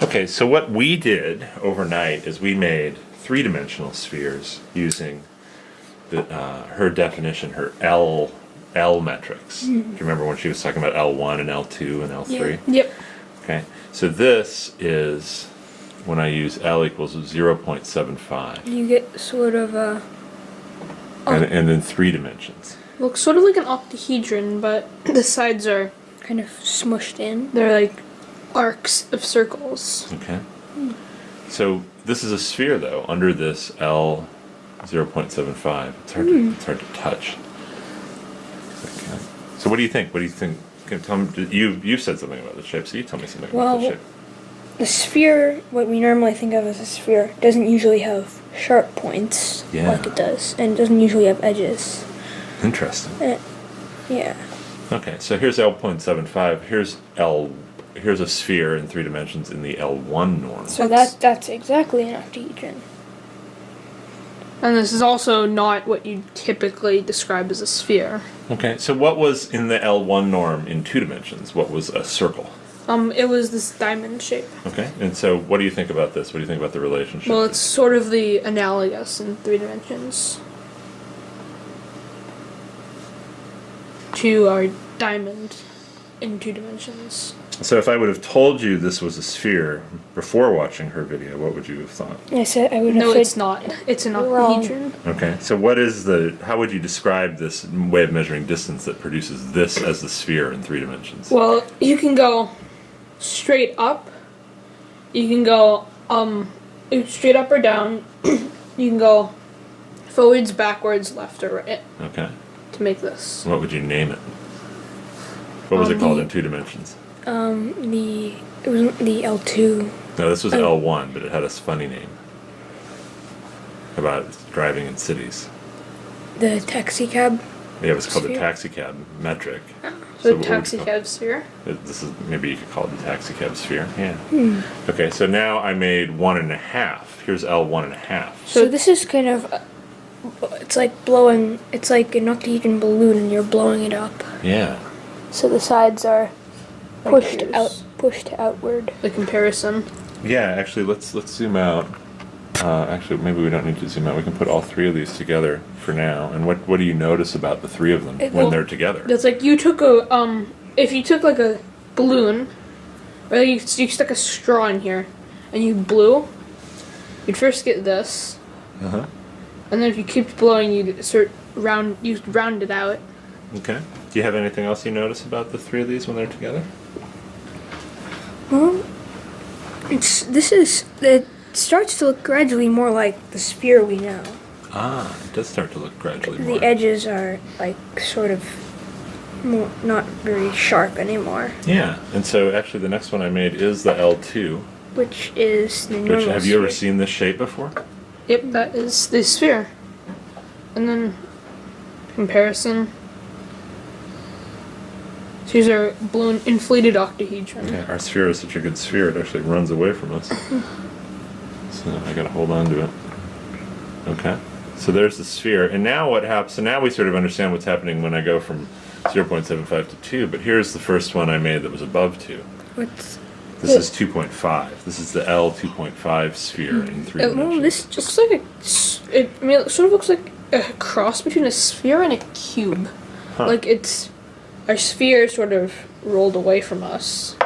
Okay, so what we did overnight is we made three-dimensional spheres using her definition, her L metrics. Do you remember when she was talking about L1 and L2 and L3? Yeah. Yep. Okay, so this is when I use L equals 0.75. You get sort of a... And in 3 dimensions. Looks sort of like an octahedron, but the sides are kind of smushed in. They're like arcs of circles. Okay. So this is a sphere, though, under this L 0.75. It's hard to touch. Okay. So what do you think? What do you think? Tell me, you've said something about the shape, so you tell me something about the shape. The sphere, what we normally think of as a sphere, doesn't usually have sharp points like it does, and it doesn't usually have edges. Interesting. Yeah. Okay, so here's L.75. Here's a sphere in 3 dimensions in the L1 norm. So that's exactly an octahedron. And this is also not what you typically describe as a sphere. Okay, so what was in the L1 norm in 2 dimensions? What was a circle? It was this diamond shape. Okay, and so what do you think about this? What do you think about the relationship? Well, it's sort of the analogous in 3 dimensions to our diamond in 2 dimensions. So if I would have told you this was a sphere before watching her video, what would you have thought? I said I would have No, said it's not. It's an octahedron. Okay, so how would you describe this way of measuring distance that produces this as the sphere in 3 dimensions? Well, you can go straight up. You can go straight up or down. You can go forwards, backwards, left or right. Okay. To make this. What would you name it? What was it called in 2 dimensions? it was the L2. No, this was L1, but it had a funny name about driving in cities. The taxi cab. Yeah, it was called the sphere? taxi cab metric. So taxi cab sphere? This is, maybe you could call it the taxi cab sphere. Yeah. Okay, so now I made 1.5. Here's L1.5. So this is kind of, it's like blowing, it's like an octahedron balloon and you're blowing it up. Yeah. So the sides are pushed outward. The comparison. Yeah, actually, let's zoom out. Actually, maybe we don't need to zoom out. We can put all 3 of these together for now. And what do you notice about the 3 of them when they're together? It's like you took a if you took like a balloon, or you stuck a straw in here, and you blew, you'd first get this. Uh-huh. And then if you keep blowing, you'd round it out. Okay. Do you have anything else you notice about the 3 of these when they're together? Well, it starts to look gradually more like the sphere we know. Ah, it does start to look gradually more. The edges are like sort of more, not very sharp anymore. Yeah, and so actually the next one I made is the L2. Which is the normal Have you ever sphere. seen this shape before? Yep, that is the sphere. And then comparison. So these are balloon inflated octahedron. Yeah, our sphere is such a good sphere, it actually runs away from us. So I gotta hold on to it. Okay. So there's the sphere. And now what happens, so now we sort of understand what's happening when I go from 0.75 to 2, but here's the first one I made that was above 2. This is 2.5. This is the L 2.5 sphere in 3 dimensions. Well, this just looks like it sort of looks like a cross between a sphere and a cube. Huh. Like our sphere sort of rolled away from us,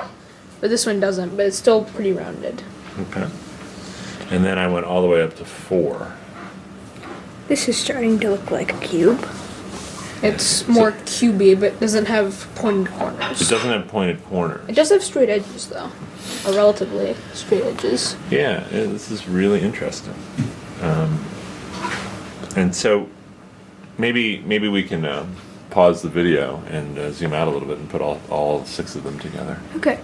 but this one doesn't. But it's still pretty rounded. Okay. And then I went all the way up to 4. This is starting to look like a cube. It's more cubey, but doesn't have pointed corners. It doesn't have pointed corners. It does have straight edges, though, or relatively straight edges. Yeah, this is really interesting. And so maybe we can pause the video and zoom out a little bit and put all 6 of them together. Okay.